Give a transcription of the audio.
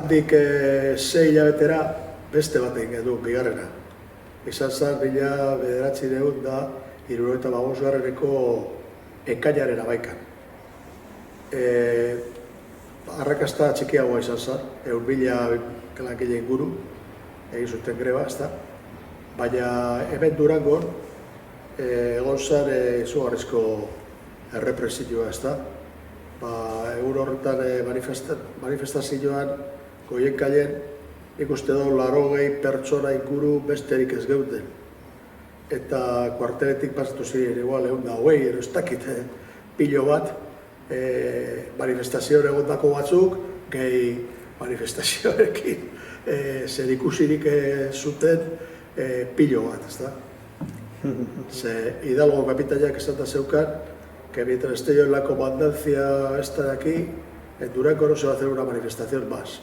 handik 6 hilabetera beste bat egin du, bigarrena. Izan zen, 1975 ekainaren 11. Arrakasta txikiagoa izan zen, 1.000 langile inguru, egin zuten greba, ezta? Baina hemen Durangon egon zen izugarrizko errepresioa, ezta? Egun horretan manifestazioan Goienkailen nik uste dut 80 pertsona inguru besterik ez geuden. Eta kuarteletik pasatu ziren, igual 120, ero ez dakit, pilo bat, manifestazioan egondako batzuk, gehi manifestazioarekin zer ikusirik zuten pilo bat, ezta? Ze Hidalgo kapitainak esata zeukan, que mientras esté yo en la comandancia esta de aquí, en Durango no se va a hacer una manifestación más.